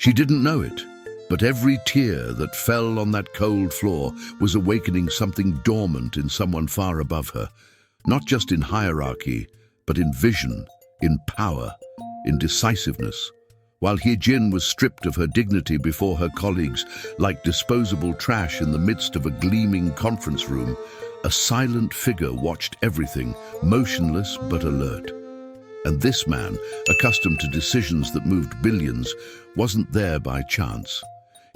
She didn't know it, but every tear that fell on that cold floor was awakening something dormant in someone far above her, not just in hierarchy, but in vision, in power, in decisiveness. While Hye-Jin was stripped of her dignity before her colleagues like disposable trash in the midst of a gleaming conference room, a silent figure watched everything, motionless but alert. And this man, accustomed to decisions that moved billions, wasn't there by chance.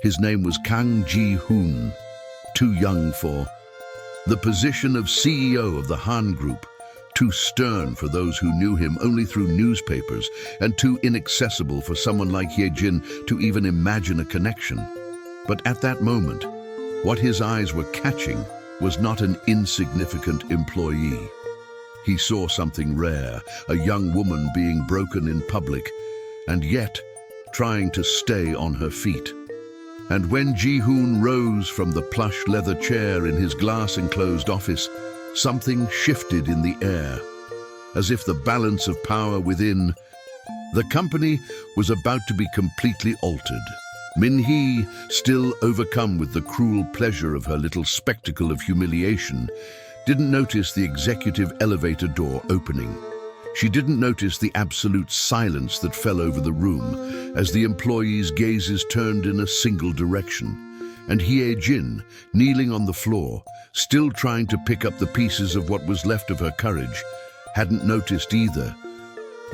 His name was Kang Ji-hoon, too young for the position of CEO of the Han Group, too stern for those who knew him only through newspapers, and too inaccessible for someone like Hye-Jin to even imagine a connection. But at that moment, what his eyes were catching was not an insignificant employee. He saw something rare, a young woman being broken in public, and yet trying to stay on her feet. And when Ji-hoon rose from the plush leather chair in his glass-enclosed office, something shifted in the air, as if the balance of power within the company was about to be completely altered. Min-hee, still overcome with the cruel pleasure of her little spectacle of humiliation, didn't notice the executive elevator door opening. She didn't notice the absolute silence that fell over the room as the employees' gazes turned in a single direction. And Hye-Jin, kneeling on the floor, still trying to pick up the pieces of what was left of her courage, hadn't noticed either,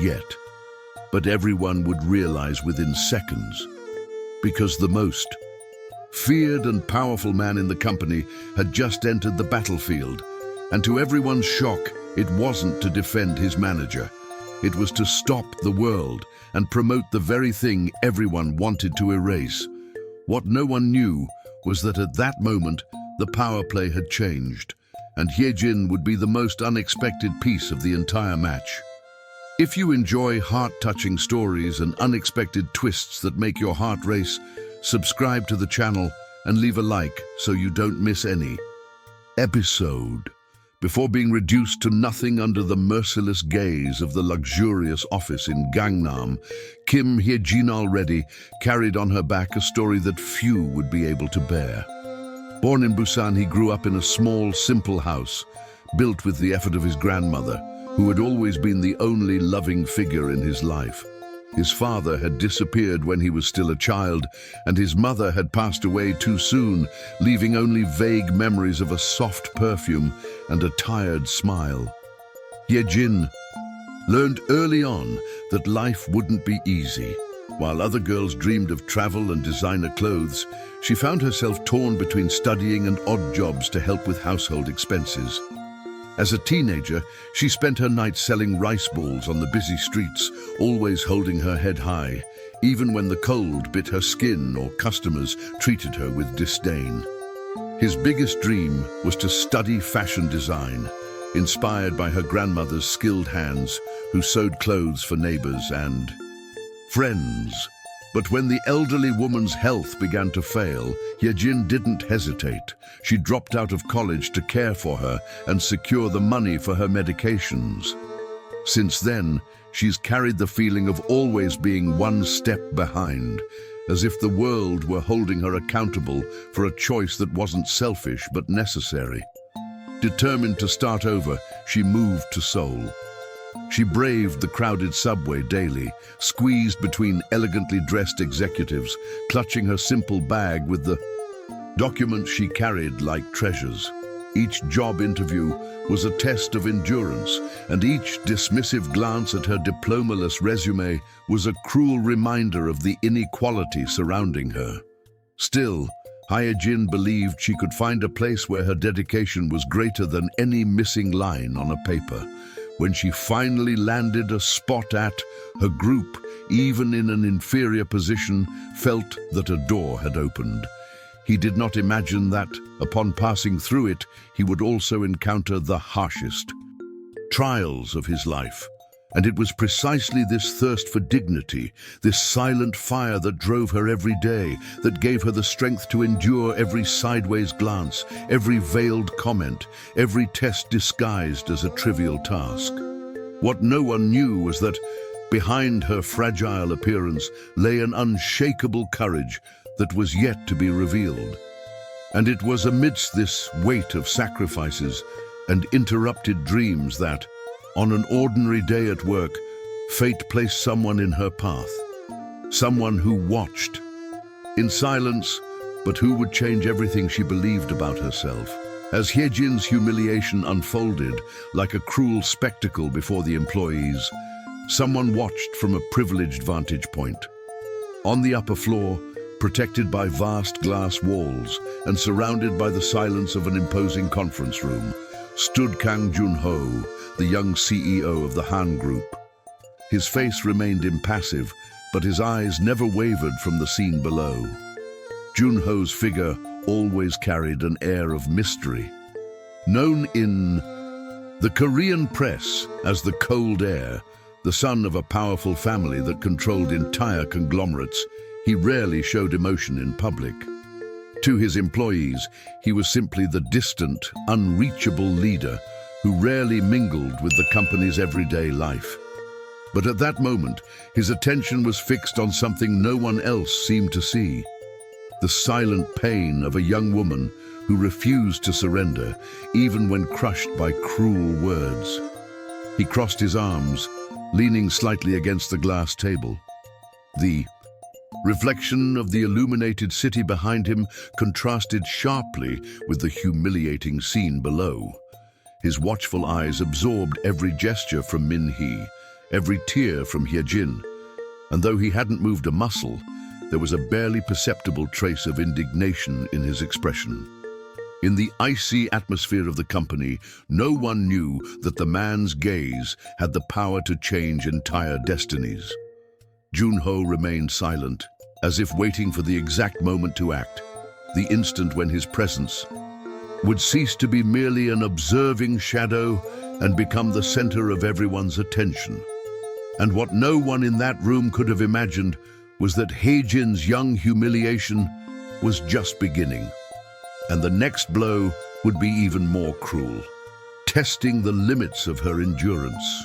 yet. But everyone would realize within seconds, because the most feared and powerful man in the company had just entered the battlefield, and to everyone's shock, it wasn't to defend his manager. It was to stop the world and promote the very thing everyone wanted to erase. What no one knew was that at that moment, the power play had changed, and Hye-Jin would be the most unexpected piece of the entire match. If you enjoy heart-touching stories and unexpected twists that make your heart race, subscribe to the channel and leave a like so you don't miss any episode. Before being reduced to nothing under the merciless gaze of the luxurious office in Gangnam, Kim Hye-Jin already carried on her back a story that few would be able to bear. Born in Busan, he grew up in a small, simple house, built with the effort of his grandmother, who had always been the only loving figure in his life. His father had disappeared when he was still a child, and his mother had passed away too soon, leaving only vague memories of a soft perfume and a tired smile. Hye-Jin learned early on that life wouldn't be easy. While other girls dreamed of travel and designer clothes, she found herself torn between studying and odd jobs to help with household expenses. As a teenager, she spent her nights selling rice balls on the busy streets, always holding her head high, even when the cold bit her skin or customers treated her with disdain. His biggest dream was to study fashion design, inspired by her grandmother's skilled hands, who sewed clothes for neighbors and friends. But when the elderly woman's health began to fail, Hye-Jin didn't hesitate. She dropped out of college to care for her and secure the money for her medications. Since then, she's carried the feeling of always being one step behind, as if the world were holding her accountable for a choice that wasn't selfish but necessary. Determined to start over, she moved to Seoul. She braved the crowded subway daily, squeezed between elegantly dressed executives, clutching her simple bag with the documents she carried like treasures. Each job interview was a test of endurance, and each dismissive glance at her diploma-less resume was a cruel reminder of the inequality surrounding her. Still, Hye-Jin believed she could find a place where her dedication was greater than any missing line on a paper. When she finally landed a spot at, her group, even in an inferior position, felt that a door had opened. He did not imagine that, upon passing through it, he would also encounter the harshest trials of his life. And it was precisely this thirst for dignity, this silent fire that drove her every day, that gave her the strength to endure every sideways glance, every veiled comment, every test disguised as a trivial task. What no one knew was that Behind her fragile appearance lay an unshakable courage that was yet to be revealed. And it was amidst this weight of sacrifices and interrupted dreams that, on an ordinary day at work, fate placed someone in her path. Someone who watched, in silence, but who would change everything she believed about herself. As Hye-Jin's humiliation unfolded like a cruel spectacle before the employees, someone watched from a privileged vantage point. On the upper floor, protected by vast glass walls and surrounded by the silence of an imposing conference room, stood Kang Jun-ho, the young CEO of the Han Group. His face remained impassive, but his eyes never wavered from the scene below. Jun-ho's figure always carried an air of mystery. Known in the Korean press as the Cold Heir, the son of a powerful family that controlled entire conglomerates, he rarely showed emotion in public. To his employees, he was simply the distant, unreachable leader who rarely mingled with the company's everyday life. But at that moment, his attention was fixed on something no one else seemed to see: the silent pain of a young woman who refused to surrender, even when crushed by cruel words. He crossed his arms, leaning slightly against the glass table. The reflection of the illuminated city behind him contrasted sharply with the humiliating scene below. His watchful eyes absorbed every gesture from Min-hee, every tear from Hye-Jin, and though he hadn't moved a muscle, there was a barely perceptible trace of indignation in his expression. In the icy atmosphere of the company, no one knew that the man's gaze had the power to change entire destinies. Jun-ho remained silent, as if waiting for the exact moment to act, the instant when his presence would cease to be merely an observing shadow and become the center of everyone's attention. And what no one in that room could have imagined was that Hye-Jin's young humiliation was just beginning, and the next blow would be even more cruel, testing the limits of her endurance.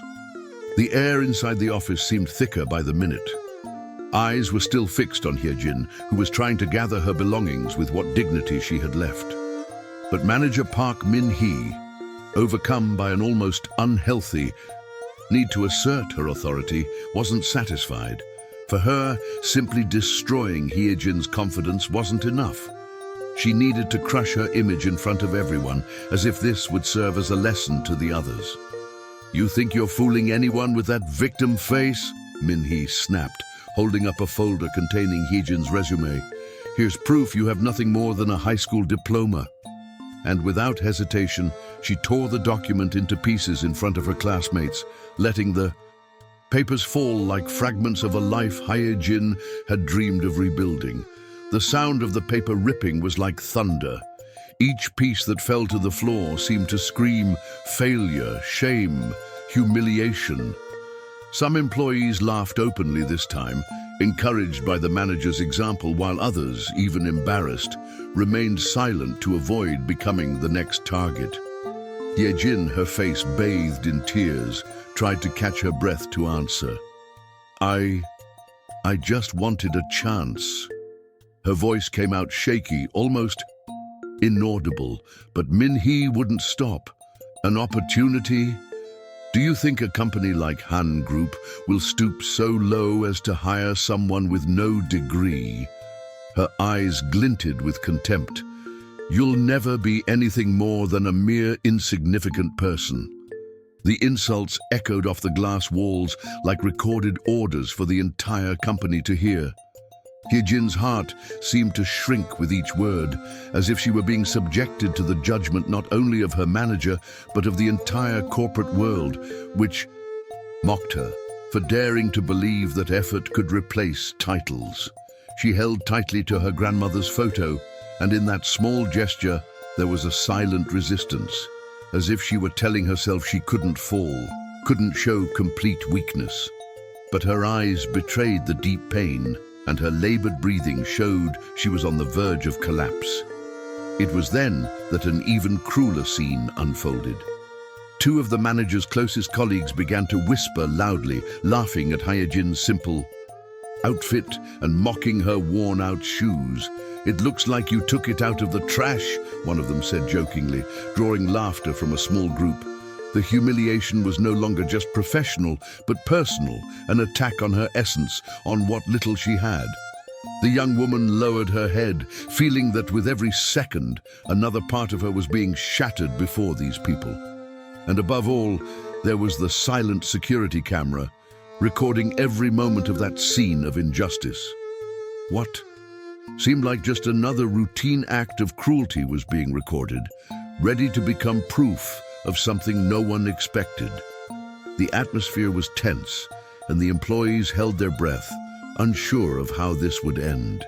The air inside the office seemed thicker by the minute. Eyes were still fixed on Hye-Jin, who was trying to gather her belongings with what dignity she had left. But manager Park Min-hee, overcome by an almost unhealthy need to assert her authority, wasn't satisfied. For her, simply destroying Hye-Jin's confidence wasn't enough. She needed to crush her image in front of everyone, as if this would serve as a lesson to the others. "You think you're fooling anyone with that victim face?" Min-hee snapped, holding up a folder containing Hye-Jin's resume. "Here's proof you have nothing more than a high school diploma." And without hesitation, she tore the document into pieces in front of her classmates, letting the papers fall like fragments of a life Hye-Jin had dreamed of rebuilding. The sound of the paper ripping was like thunder. Each piece that fell to the floor seemed to scream failure, shame, humiliation. Some employees laughed openly this time, encouraged by the manager's example, while others, even embarrassed, remained silent to avoid becoming the next target. Hye-Jin, her face bathed in tears, tried to catch her breath to answer. I just wanted a chance." Her voice came out shaky, almost inaudible, but Min-hee wouldn't stop. "An opportunity? Do you think a company like Han Group will stoop so low as to hire someone with no degree?" Her eyes glinted with contempt. "You'll never be anything more than a mere insignificant person." The insults echoed off the glass walls like recorded orders for the entire company to hear. Hye-Jin's heart seemed to shrink with each word, as if she were being subjected to the judgment not only of her manager, but of the entire corporate world, which mocked her for daring to believe that effort could replace titles. She held tightly to her grandmother's photo, and in that small gesture there was a silent resistance, as if she were telling herself she couldn't fall, couldn't show complete weakness. But her eyes betrayed the deep pain, and her labored breathing showed she was on the verge of collapse. It was then that an even crueler scene unfolded. two of the manager's closest colleagues began to whisper loudly, laughing at Hye-Jin's simple outfit and mocking her worn-out shoes. "It looks like you took it out of the trash," one of them said jokingly, drawing laughter from a small group. The humiliation was no longer just professional, but personal, an attack on her essence, on what little she had. The young woman lowered her head, feeling that with every second, another part of her was being shattered before these people. And above all, there was the silent security camera, recording every moment of that scene of injustice. What seemed like just another routine act of cruelty was being recorded, ready to become proof of something no one expected. The atmosphere was tense, and the employees held their breath, unsure of how this would end.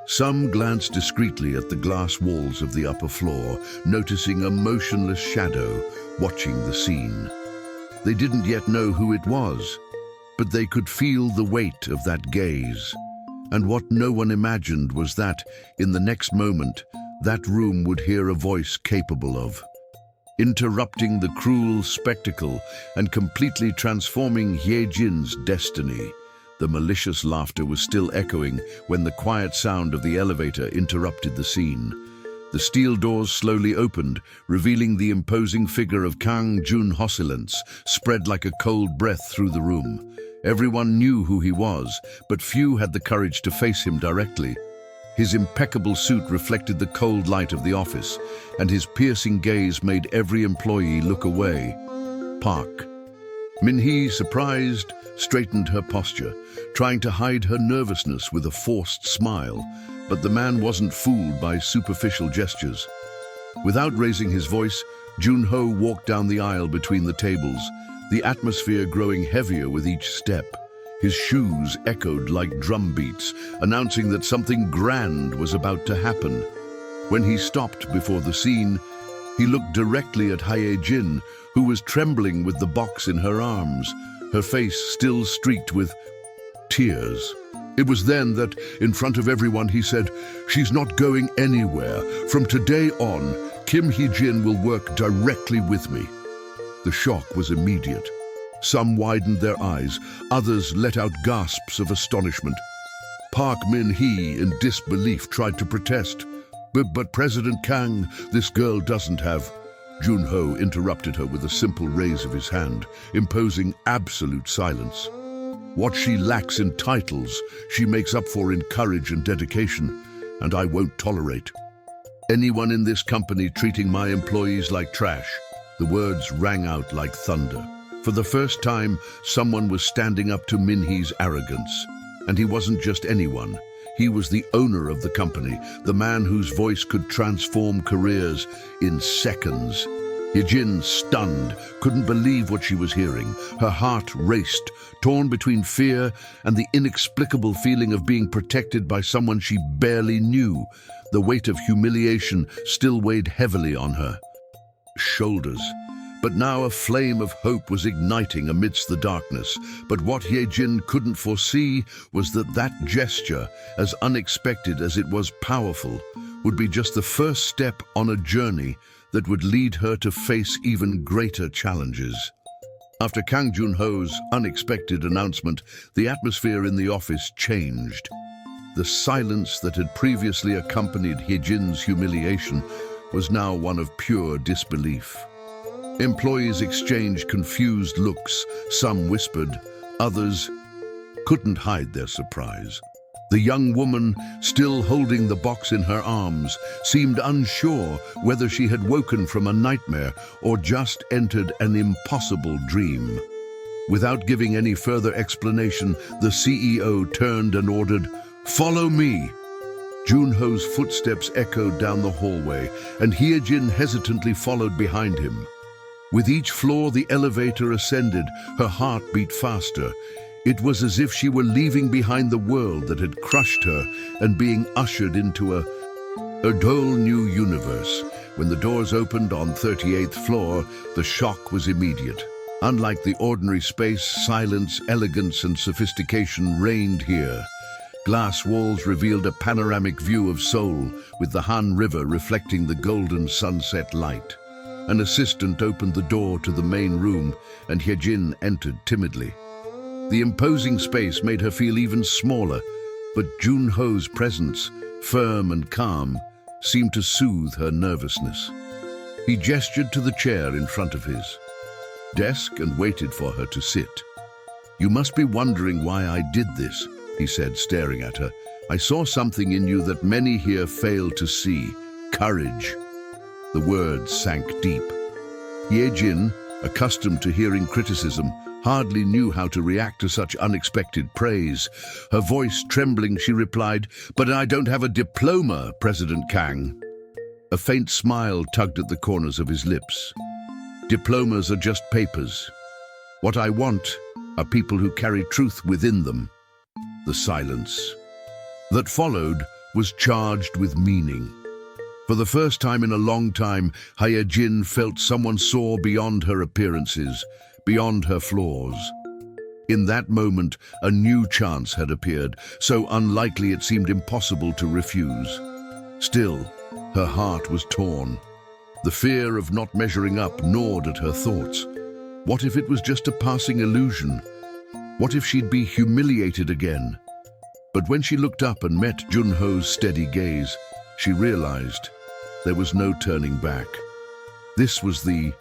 Some glanced discreetly at the glass walls of the upper floor, noticing a motionless shadow watching the scene. They didn't yet know who it was, but they could feel the weight of that gaze. And what no one imagined was that, in the next moment, that room would hear a voice capable of interrupting the cruel spectacle and completely transforming Hye-Jin's destiny. The malicious laughter was still echoing when the quiet sound of the elevator interrupted the scene. The steel doors slowly opened, revealing the imposing figure of Kang Jun-Hosilence, spread like a cold breath through the room. Everyone knew who he was, but few had the courage to face him directly. His impeccable suit reflected the cold light of the office, and his piercing gaze made every employee look away. Park. Min-hee, surprised, straightened her posture, trying to hide her nervousness with a forced smile, but the man wasn't fooled by superficial gestures. Without raising his voice, Jun-ho walked down the aisle between the tables, the atmosphere growing heavier with each step. His shoes echoed like drum beats, announcing that something grand was about to happen. When he stopped before the scene, he looked directly at Hye-Jin, who was trembling with the box in her arms, her face still streaked with tears. It was then that, in front of everyone, he said, "She's not going anywhere. From today on, Kim Hye-Jin will work directly with me." The shock was immediate. Some widened their eyes, others let out gasps of astonishment. Park Min-hee, in disbelief, tried to protest. But President Kang, this girl doesn't have..." Jun-ho interrupted her with a simple raise of his hand, imposing absolute silence. "What she lacks in titles, she makes up for in courage and dedication, and I won't tolerate anyone in this company treating my employees like trash." The words rang out like thunder. For the first time, someone was standing up to Min-hee's arrogance. And he wasn't just anyone. He was the owner of the company, the man whose voice could transform careers in seconds. Hye-Jin, stunned, couldn't believe what she was hearing. Her heart raced, torn between fear and the inexplicable feeling of being protected by someone she barely knew. The weight of humiliation still weighed heavily on her shoulders. But now a flame of hope was igniting amidst the darkness. But what Hye-Jin couldn't foresee was that gesture, as unexpected as it was powerful, would be just the first step on a journey that would lead her to face even greater challenges. After Kang Jun-ho's unexpected announcement, the atmosphere in the office changed. The silence that had previously accompanied Hye-Jin's humiliation was now one of pure disbelief. Employees exchanged confused looks, some whispered, others couldn't hide their surprise. The young woman, still holding the box in her arms, seemed unsure whether she had woken from a nightmare or just entered an impossible dream. Without giving any further explanation, the CEO turned and ordered, "Follow me." Jun-ho's footsteps echoed down the hallway, and Hye-Jin hesitantly followed behind him. With each floor the elevator ascended, her heart beat faster. It was as if she were leaving behind the world that had crushed her and being ushered into a whole new universe. When the doors opened on 38th floor, the shock was immediate. Unlike the ordinary space, silence, elegance, and sophistication reigned here. Glass walls revealed a panoramic view of Seoul, with the Han River reflecting the golden sunset light. An assistant opened the door to the main room, and Hye-Jin entered timidly. The imposing space made her feel even smaller, but Jun-ho's presence, firm and calm, seemed to soothe her nervousness. He gestured to the chair in front of his desk and waited for her to sit. "You must be wondering why I did this," he said, staring at her. "I saw something in you that many here fail to see. Courage." The words sank deep. Hye-Jin, accustomed to hearing criticism, hardly knew how to react to such unexpected praise. Her voice trembling, she replied, "But I don't have a diploma, President Kang." A faint smile tugged at the corners of his lips. "Diplomas are just papers. What I want are people who carry truth within them." The silence that followed was charged with meaning. For the first time in a long time, Hye-Jin felt someone saw beyond her appearances, beyond her flaws. In that moment, a new chance had appeared, so unlikely it seemed impossible to refuse. Still, her heart was torn. The fear of not measuring up gnawed at her thoughts. What if it was just a passing illusion? What if she'd be humiliated again? But when she looked up and met Jun-ho's steady gaze, she realized there was no turning back. This was the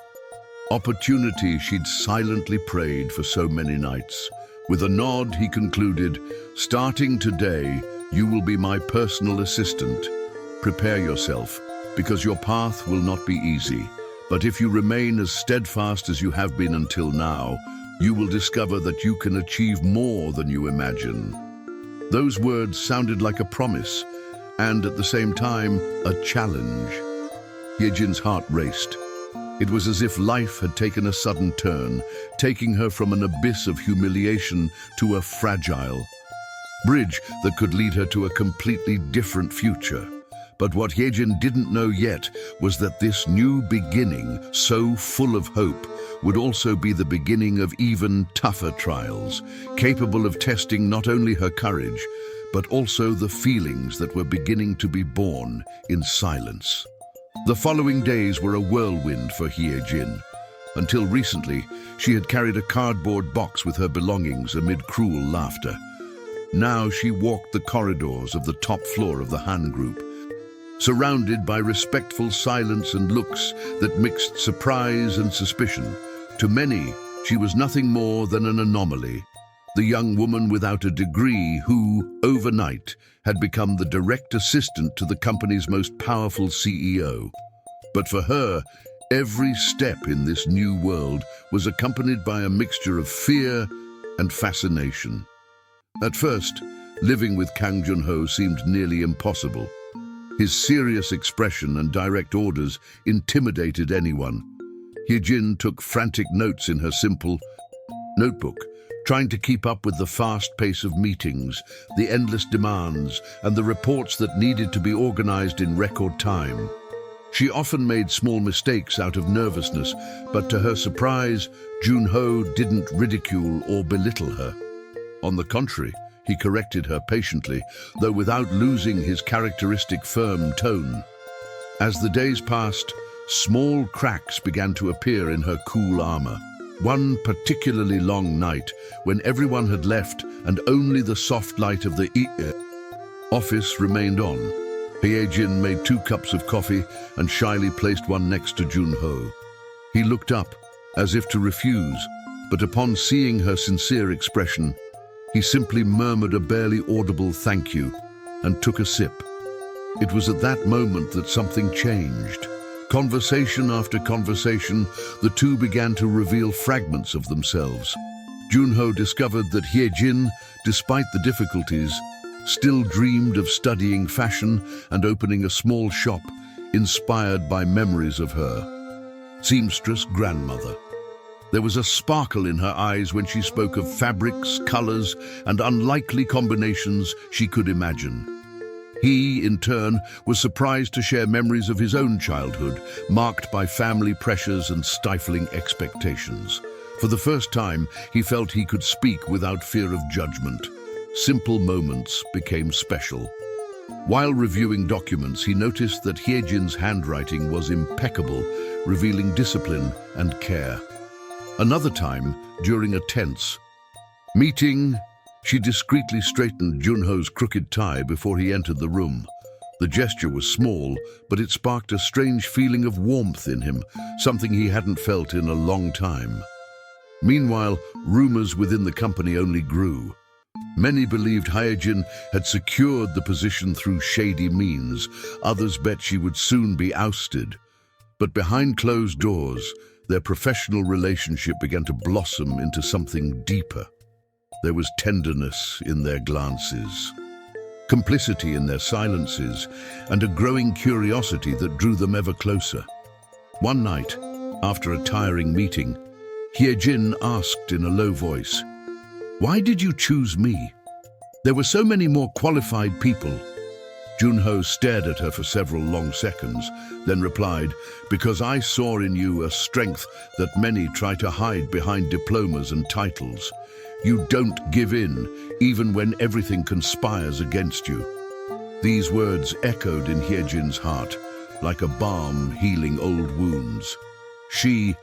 opportunity she'd silently prayed for so many nights. With a nod, he concluded, "Starting today, you will be my personal assistant. Prepare yourself, because your path will not be easy. But if you remain as steadfast as you have been until now, you will discover that you can achieve more than you imagine." Those words sounded like a promise, and at the same time, a challenge. Hye-Jin's heart raced. It was as if life had taken a sudden turn, taking her from an abyss of humiliation to a fragile bridge that could lead her to a completely different future. But what Hye-Jin didn't know yet was that this new beginning, so full of hope, would also be the beginning of even tougher trials, capable of testing not only her courage, but also the feelings that were beginning to be born in silence. The following days were a whirlwind for Hye-Jin. Until recently, she had carried a cardboard box with her belongings amid cruel laughter. Now she walked the corridors of the top floor of the Han Group, surrounded by respectful silence and looks that mixed surprise and suspicion. To many, she was nothing more than an anomaly, the young woman without a degree who, overnight, had become the direct assistant to the company's most powerful CEO. But for her, every step in this new world was accompanied by a mixture of fear and fascination. At first, living with Kang Jun-ho seemed nearly impossible. His serious expression and direct orders intimidated anyone. Hye-Jin took frantic notes in her simple notebook, trying to keep up with the fast pace of meetings, the endless demands, and the reports that needed to be organized in record time. She often made small mistakes out of nervousness, but to her surprise, Jun-ho didn't ridicule or belittle her. On the contrary, he corrected her patiently, though without losing his characteristic firm tone. As the days passed, small cracks began to appear in her cool armor. One particularly long night, when everyone had left and only the soft light of the office remained on, Hye-Jin made 2 cups of coffee and shyly placed one next to Jun-ho. He looked up, as if to refuse, but upon seeing her sincere expression, he simply murmured a barely audible thank you and took a sip. It was at that moment that something changed. Conversation after conversation, the two began to reveal fragments of themselves. Jun-ho discovered that Hye-Jin, despite the difficulties, still dreamed of studying fashion and opening a small shop inspired by memories of her seamstress grandmother. There was a sparkle in her eyes when she spoke of fabrics, colors, and unlikely combinations she could imagine. He, in turn, was surprised to share memories of his own childhood, marked by family pressures and stifling expectations. For the first time, he felt he could speak without fear of judgment. Simple moments became special. While reviewing documents, he noticed that Hye-Jin's handwriting was impeccable, revealing discipline and care. Another time, during a tense meeting, she discreetly straightened Junho's crooked tie before he entered the room. The gesture was small, but it sparked a strange feeling of warmth in him, something he hadn't felt in a long time. Meanwhile, rumors within the company only grew. Many believed Hye-Jin had secured the position through shady means. Others bet she would soon be ousted. But behind closed doors, their professional relationship began to blossom into something deeper. There was tenderness in their glances, complicity in their silences, and a growing curiosity that drew them ever closer. One night, after a tiring meeting, Hye-Jin asked in a low voice, "Why did you choose me? There were so many more qualified people." Junho stared at her for several long seconds, then replied, "Because I saw in you a strength that many try to hide behind diplomas and titles. You don't give in, even when everything conspires against you." These words echoed in Hye-Jin's heart, like a balm healing old wounds. She,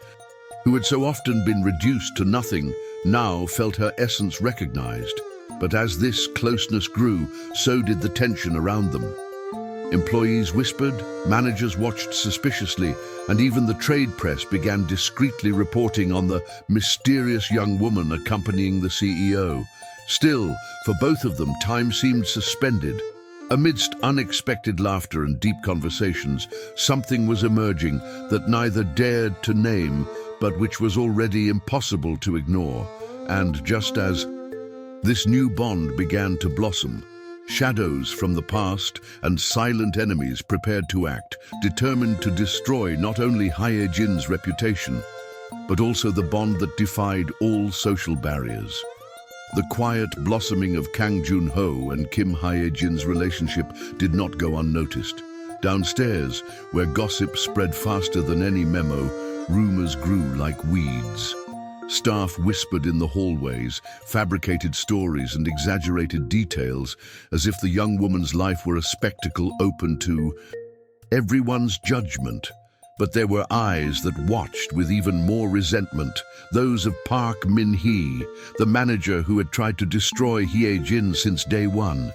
who had so often been reduced to nothing, now felt her essence recognized. But as this closeness grew, so did the tension around them. Employees whispered, managers watched suspiciously, and even the trade press began discreetly reporting on the mysterious young woman accompanying the CEO. Still, for both of them, time seemed suspended. Amidst unexpected laughter and deep conversations, something was emerging that neither dared to name, but which was already impossible to ignore. And just as this new bond began to blossom, shadows from the past and silent enemies prepared to act, determined to destroy not only Hye-Jin's reputation, but also the bond that defied all social barriers. The quiet blossoming of Kang Junho and Kim Hye-Jin's relationship did not go unnoticed. Downstairs, where gossip spread faster than any memo, rumors grew like weeds. Staff whispered in the hallways, fabricated stories and exaggerated details, as if the young woman's life were a spectacle open to everyone's judgment. But there were eyes that watched with even more resentment, those of Park Min-hee, the manager who had tried to destroy Hye-Jin since day one.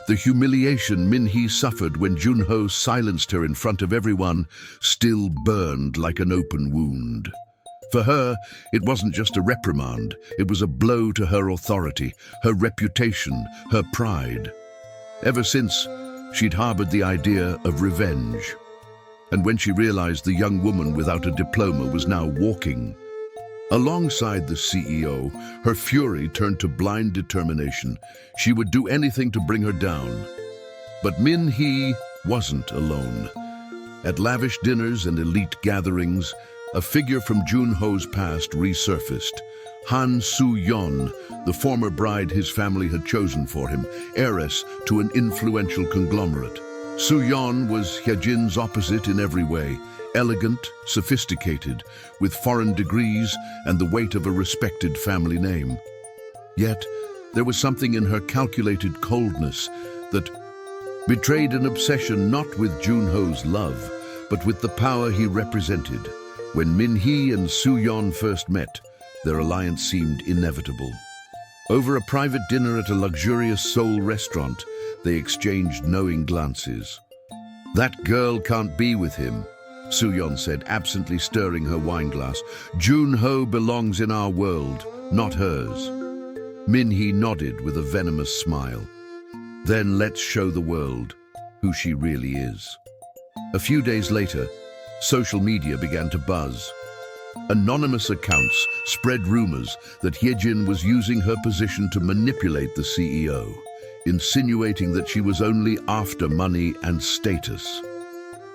The humiliation Min-hee suffered when Junho silenced her in front of everyone still burned like an open wound. For her, it wasn't just a reprimand, it was a blow to her authority, her reputation, her pride. Ever since, she'd harbored the idea of revenge. And when she realized the young woman without a diploma was now walking alongside the CEO, her fury turned to blind determination. She would do anything to bring her down. But Min-hee wasn't alone. At lavish dinners and elite gatherings, a figure from Junho's past resurfaced. Han Soo-yeon, the former bride his family had chosen for him, heiress to an influential conglomerate. Soo-yeon was Hye-Jin's opposite in every way, elegant, sophisticated, with foreign degrees and the weight of a respected family name. Yet, there was something in her calculated coldness that betrayed an obsession not with Junho's love, but with the power he represented. When Min-hee and Soo-yeon first met, their alliance seemed inevitable. Over a private dinner at a luxurious Seoul restaurant, they exchanged knowing glances. "That girl can't be with him," Soo-yeon said, absently stirring her wineglass. "Junho belongs in our world, not hers." Min-hee nodded with a venomous smile. "Then let's show the world who she really is." A few days later, social media began to buzz. Anonymous accounts spread rumors that Hye-Jin was using her position to manipulate the CEO, insinuating that she was only after money and status.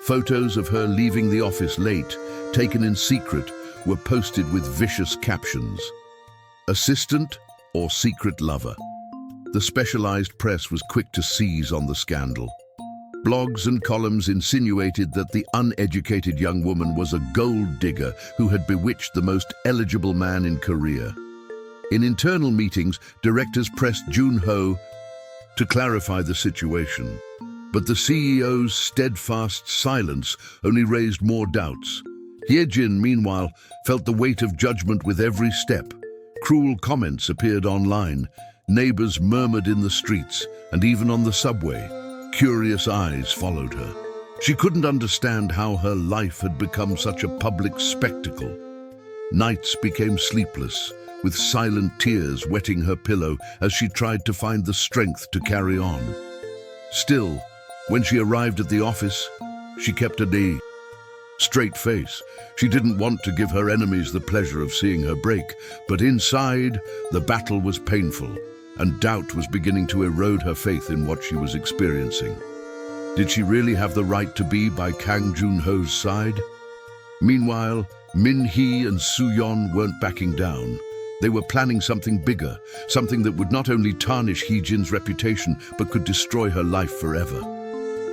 Photos of her leaving the office late, taken in secret, were posted with vicious captions. "Assistant or secret lover?" The specialized press was quick to seize on the scandal. Blogs and columns insinuated that the uneducated young woman was a gold digger who had bewitched the most eligible man in Korea. In internal meetings, directors pressed Junho to clarify the situation. But the CEO's steadfast silence only raised more doubts. Hye-Jin, meanwhile, felt the weight of judgment with every step. Cruel comments appeared online, neighbors murmured in the streets, and even on the subway, curious eyes followed her. She couldn't understand how her life had become such a public spectacle. Nights became sleepless, with silent tears wetting her pillow as she tried to find the strength to carry on. Still, when she arrived at the office, she kept a straight face. She didn't want to give her enemies the pleasure of seeing her break, but inside, the battle was painful, and doubt was beginning to erode her faith in what she was experiencing. Did she really have the right to be by Kang Jun-ho's side? Meanwhile, Min Hee and Soo-yeon weren't backing down. They were planning something bigger, something that would not only tarnish Hye-Jin's reputation, but could destroy her life forever.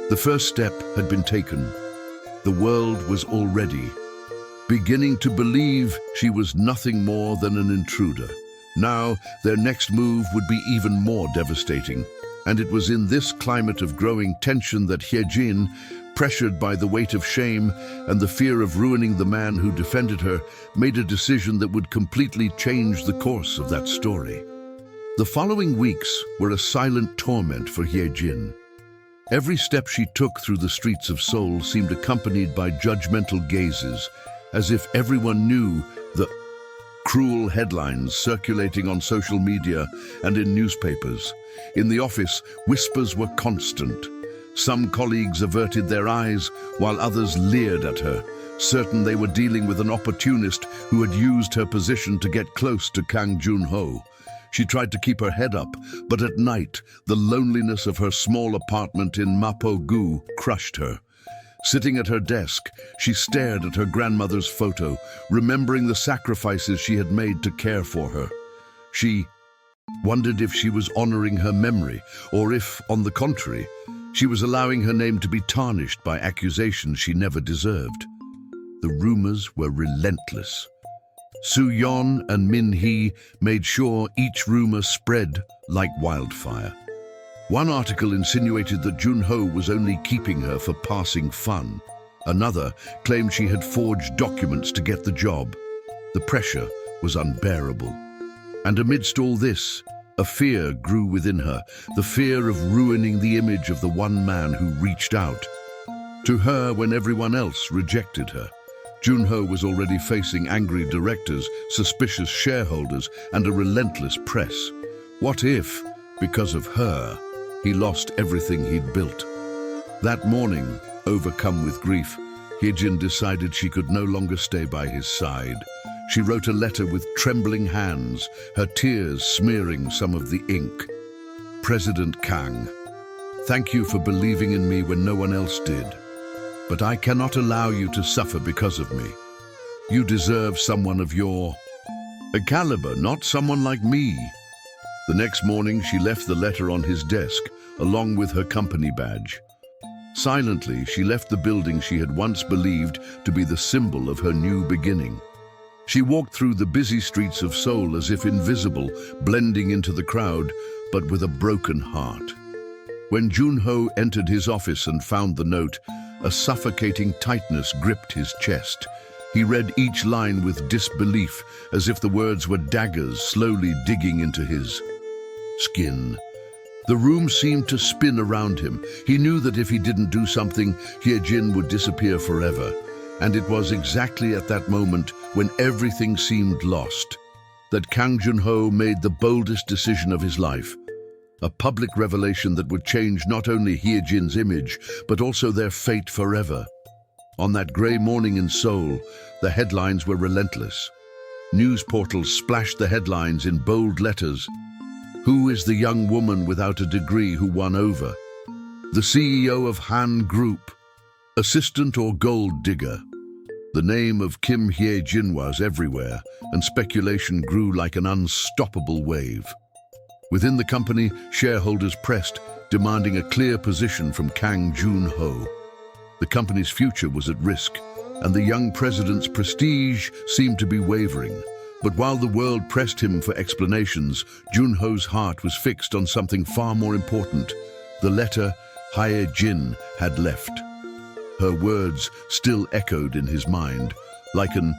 The first step had been taken. The world was already beginning to believe she was nothing more than an intruder. Now, their next move would be even more devastating. And it was in this climate of growing tension that Hye-Jin, pressured by the weight of shame and the fear of ruining the man who defended her, made a decision that would completely change the course of that story. The following weeks were a silent torment for Hye-Jin. Every step she took through the streets of Seoul seemed accompanied by judgmental gazes, as if everyone knew the cruel headlines circulating on social media and in newspapers. In the office, whispers were constant. Some colleagues averted their eyes, while others leered at her, certain they were dealing with an opportunist who had used her position to get close to Kang Jun-ho. She tried to keep her head up, but at night, the loneliness of her small apartment in Mapo-gu crushed her. Sitting at her desk, she stared at her grandmother's photo, remembering the sacrifices she had made to care for her. She wondered if she was honoring her memory, or if, on the contrary, she was allowing her name to be tarnished by accusations she never deserved. The rumors were relentless. Soo-yeon and Min Hee made sure each rumor spread like wildfire. One article insinuated that Jun-ho was only keeping her for passing fun. Another claimed she had forged documents to get the job. The pressure was unbearable. And amidst all this, a fear grew within her, the fear of ruining the image of the one man who reached out to her when everyone else rejected her. Jun-ho was already facing angry directors, suspicious shareholders, and a relentless press. What if, because of her, he lost everything he'd built? That morning, overcome with grief, Hye-Jin decided she could no longer stay by his side. She wrote a letter with trembling hands, her tears smearing some of the ink. President Kang, thank you for believing in me when no one else did. But I cannot allow you to suffer because of me. You deserve someone of your caliber, not someone like me. The next morning, she left the letter on his desk, along with her company badge. Silently, she left the building she had once believed to be the symbol of her new beginning. She walked through the busy streets of Seoul as if invisible, blending into the crowd, but with a broken heart. When Jun-ho entered his office and found the note, a suffocating tightness gripped his chest. He read each line with disbelief, as if the words were daggers slowly digging into his skin. The room seemed to spin around him. He knew that if he didn't do something, Hye-Jin would disappear forever. And it was exactly at that moment, when everything seemed lost, that Kang Jun-ho made the boldest decision of his life. A public revelation that would change not only Hye-Jin's image, but also their fate forever. On that grey morning in Seoul, the headlines were relentless. News portals splashed the headlines in bold letters. Who is the young woman without a degree who won over? The CEO of Han Group, assistant or gold digger? The name of Kim Hye-Jin was everywhere, and speculation grew like an unstoppable wave. Within the company, shareholders pressed, demanding a clear position from Kang Jun-ho. The company's future was at risk, and the young president's prestige seemed to be wavering. But while the world pressed him for explanations, Jun-ho's heart was fixed on something far more important. The letter Hye-Jin had left. Her words still echoed in his mind, like an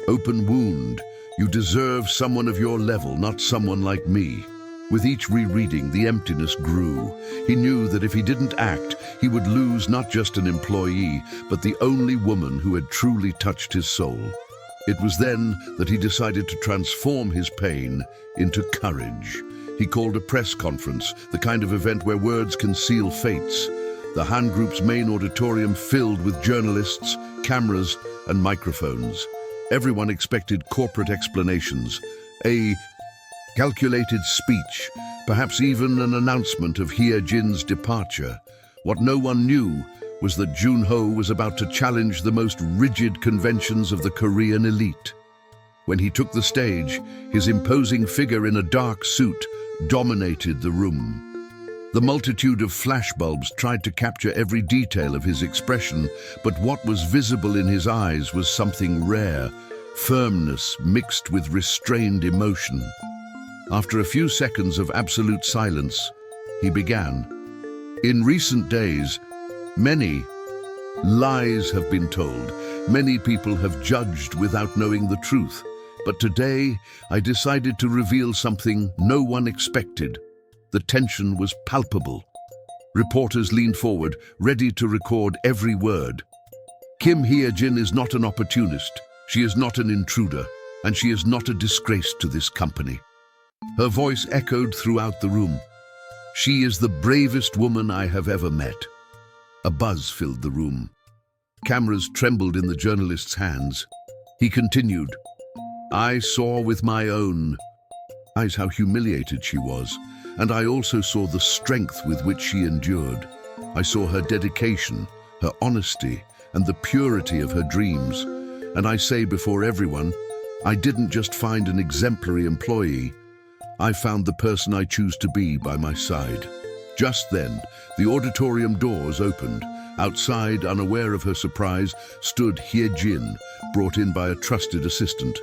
open wound. You deserve someone of your level, not someone like me. With each rereading, the emptiness grew. He knew that if he didn't act, he would lose not just an employee, but the only woman who had truly touched his soul. It was then that he decided to transform his pain into courage. He called a press conference, the kind of event where words can seal fates. The Han Group's main auditorium filled with journalists, cameras, and microphones. Everyone expected corporate explanations, a calculated speech, perhaps even an announcement of Hye-Jin's departure. What no one knew was that Jun-ho was about to challenge the most rigid conventions of the Korean elite. When he took the stage, his imposing figure in a dark suit dominated the room. The multitude of flashbulbs tried to capture every detail of his expression, but what was visible in his eyes was something rare, firmness mixed with restrained emotion. After a few seconds of absolute silence, he began. In recent days, many lies have been told. Many people have judged without knowing the truth. But today, I decided to reveal something no one expected. The tension was palpable. Reporters leaned forward, ready to record every word. Kim Hye-Jin is not an opportunist. She is not an intruder, and she is not a disgrace to this company. Her voice echoed throughout the room. She is the bravest woman I have ever met. A buzz filled the room. Cameras trembled in the journalist's hands. He continued, I saw with my own eyes how humiliated she was, and I also saw the strength with which she endured. I saw her dedication, her honesty, and the purity of her dreams. And I say before everyone, I didn't just find an exemplary employee. I found the person I choose to be by my side. Just then, the auditorium doors opened. Outside, unaware of her surprise, stood Hye-Jin, brought in by a trusted assistant.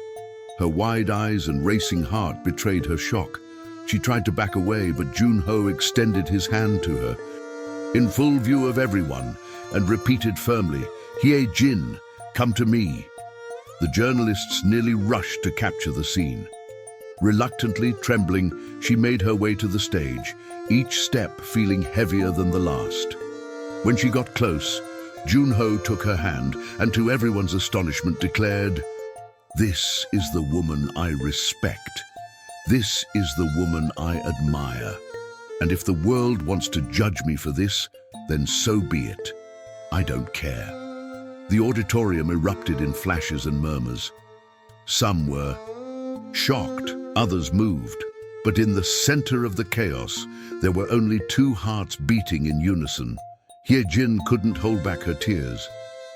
Her wide eyes and racing heart betrayed her shock. She tried to back away, but Jun-ho extended his hand to her, in full view of everyone, and repeated firmly, Hye-Jin, come to me. The journalists nearly rushed to capture the scene. Reluctantly, trembling, she made her way to the stage, each step feeling heavier than the last. When she got close, Jun-ho took her hand and to everyone's astonishment declared, This is the woman I respect. This is the woman I admire. And if the world wants to judge me for this, then so be it. I don't care. The auditorium erupted in flashes and murmurs. Some were shocked, others moved. But in the center of the chaos, there were only two hearts beating in unison. Hye-Jin couldn't hold back her tears.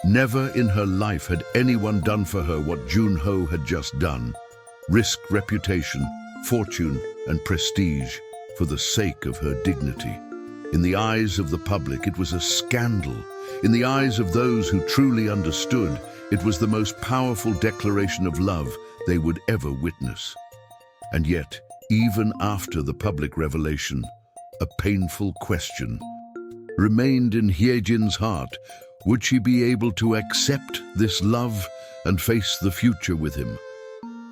Never in her life had anyone done for her what Jun-ho had just done. Risked reputation, fortune, and prestige for the sake of her dignity. In the eyes of the public, it was a scandal. In the eyes of those who truly understood, it was the most powerful declaration of love they would ever witness. And yet, even after the public revelation, a painful question remained in Hye-Jin's heart. Would she be able to accept this love and face the future with him?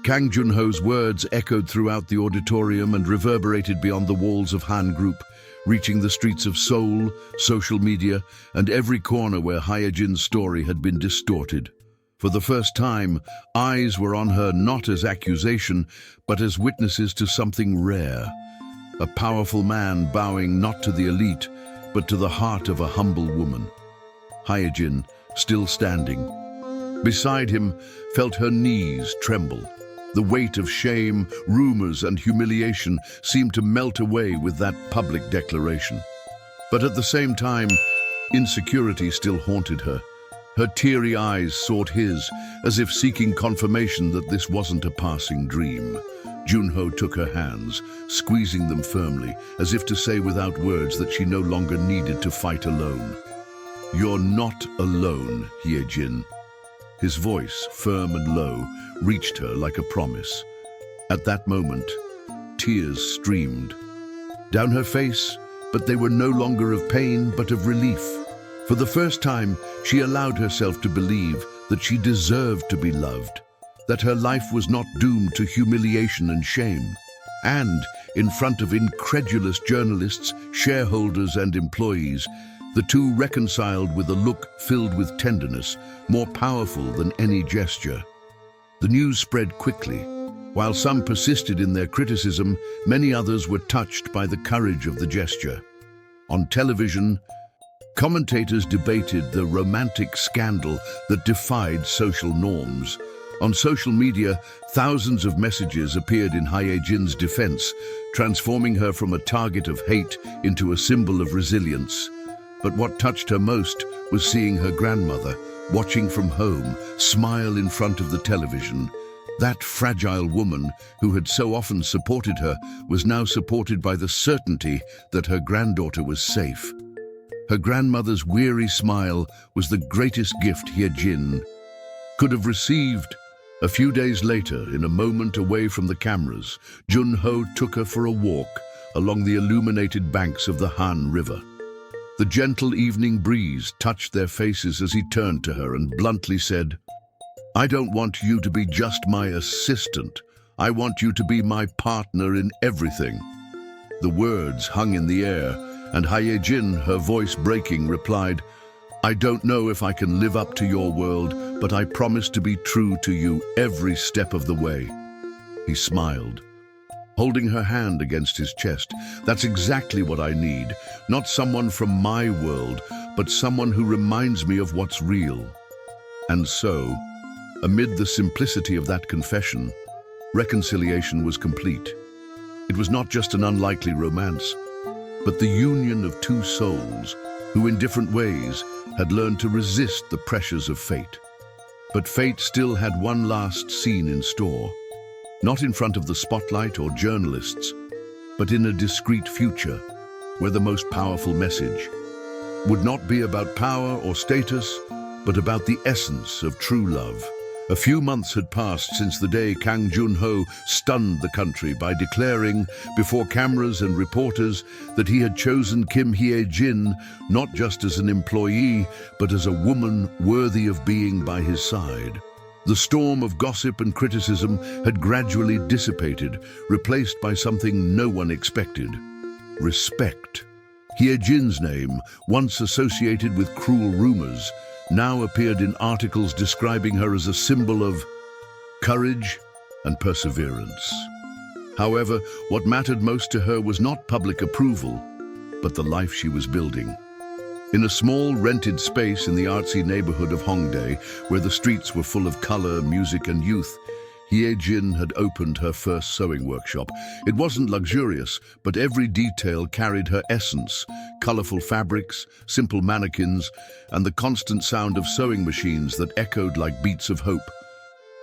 Kang Jun-ho's words echoed throughout the auditorium and reverberated beyond the walls of Han Group, reaching the streets of Seoul, social media, and every corner where Hye-Jin's story had been distorted. For the first time, eyes were on her not as accusation, but as witnesses to something rare. A powerful man bowing not to the elite, but to the heart of a humble woman. Hye-Jin, still standing, beside him, felt her knees tremble. The weight of shame, rumors, and humiliation seemed to melt away with that public declaration. But at the same time, insecurity still haunted her. Her teary eyes sought his, as if seeking confirmation that this wasn't a passing dream. Jun-ho took her hands, squeezing them firmly, as if to say without words that she no longer needed to fight alone. You're not alone, Hye-Jin. His voice, firm and low, reached her like a promise. At that moment, tears streamed. Down her face, but they were no longer of pain but of relief. For the first time, she allowed herself to believe that she deserved to be loved, that her life was not doomed to humiliation and shame. And, in front of incredulous journalists, shareholders and employees, the two reconciled with a look filled with tenderness, more powerful than any gesture. The news spread quickly. While some persisted in their criticism, many others were touched by the courage of the gesture. On television, commentators debated the romantic scandal that defied social norms. On social media, thousands of messages appeared in Hye-Jin's defense, transforming her from a target of hate into a symbol of resilience. But what touched her most was seeing her grandmother, watching from home, smile in front of the television. That fragile woman, who had so often supported her, was now supported by the certainty that her granddaughter was safe. Her grandmother's weary smile was the greatest gift Hye-Jin could have received. A few days later, in a moment away from the cameras, Jun-ho took her for a walk along the illuminated banks of the Han River. The gentle evening breeze touched their faces as he turned to her and bluntly said, "I don't want you to be just my assistant. I want you to be my partner in everything." The words hung in the air, and Hye-Jin, her voice breaking, replied, "I don't know if I can live up to your world, but I promise to be true to you every step of the way." He smiled, holding her hand against his chest. "That's exactly what I need. Not someone from my world, but someone who reminds me of what's real." And so, amid the simplicity of that confession, reconciliation was complete. It was not just an unlikely romance, but the union of two souls who in different ways had learned to resist the pressures of fate. But fate still had one last scene in store, not in front of the spotlight or journalists, but in a discreet future where the most powerful message would not be about power or status, but about the essence of true love. A few months had passed since the day Kang Jun-ho stunned the country by declaring, before cameras and reporters, that he had chosen Kim Hye-Jin not just as an employee, but as a woman worthy of being by his side. The storm of gossip and criticism had gradually dissipated, replaced by something no one expected: respect. Hye-Jin's name, once associated with cruel rumors, now appeared in articles describing her as a symbol of courage and perseverance. However, what mattered most to her was not public approval, but the life she was building. In a small rented space in the artsy neighborhood of Hongdae, where the streets were full of color, music and youth, Hye-Jin had opened her first sewing workshop. It wasn't luxurious, but every detail carried her essence: colorful fabrics, simple mannequins, and the constant sound of sewing machines that echoed like beats of hope.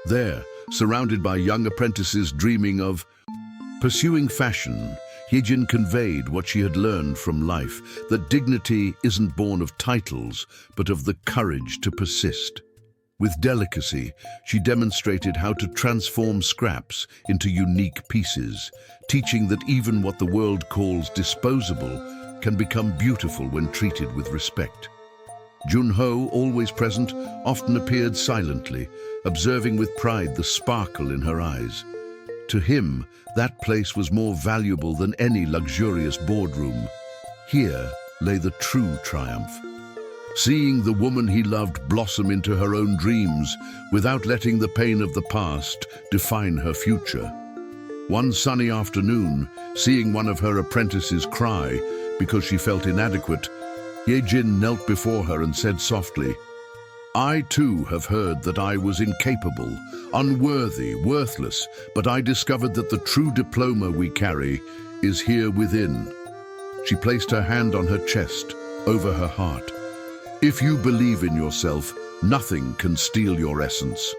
There, surrounded by young apprentices dreaming of pursuing fashion, Hye-Jin conveyed what she had learned from life: that dignity isn't born of titles, but of the courage to persist. With delicacy, she demonstrated how to transform scraps into unique pieces, teaching that even what the world calls disposable can become beautiful when treated with respect. Jun-ho, always present, often appeared silently, observing with pride the sparkle in her eyes. To him, that place was more valuable than any luxurious boardroom. Here lay the true triumph: seeing the woman he loved blossom into her own dreams without letting the pain of the past define her future. One sunny afternoon, seeing one of her apprentices cry because she felt inadequate, Hye-Jin knelt before her and said softly, "I too have heard that I was incapable, unworthy, worthless, but I discovered that the true diploma we carry is here within." She placed her hand on her chest, over her heart. "If you believe in yourself, nothing can steal your essence."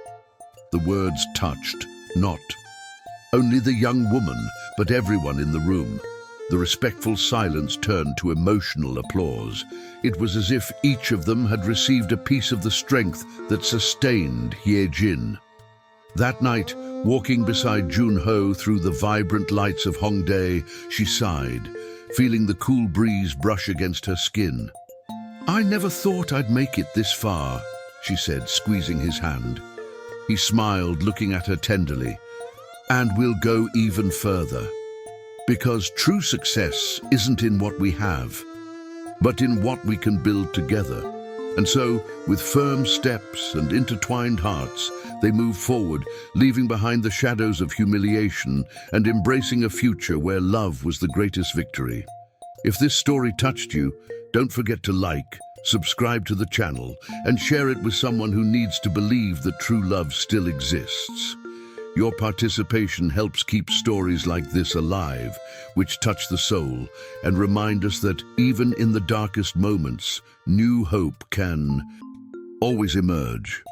The words touched, not only the young woman, but everyone in the room. The respectful silence turned to emotional applause. It was as if each of them had received a piece of the strength that sustained Hye-Jin. That night, walking beside Jun-ho through the vibrant lights of Hongdae, she sighed, feeling the cool breeze brush against her skin. "I never thought I'd make it this far," she said, squeezing his hand. He smiled, looking at her tenderly. "And we'll go even further. Because true success isn't in what we have, but in what we can build together." And so, with firm steps and intertwined hearts, they move forward, leaving behind the shadows of humiliation and embracing a future where love was the greatest victory. If this story touched you, don't forget to like, subscribe to the channel, and share it with someone who needs to believe that true love still exists. Your participation helps keep stories like this alive, which touch the soul and remind us that even in the darkest moments, new hope can always emerge.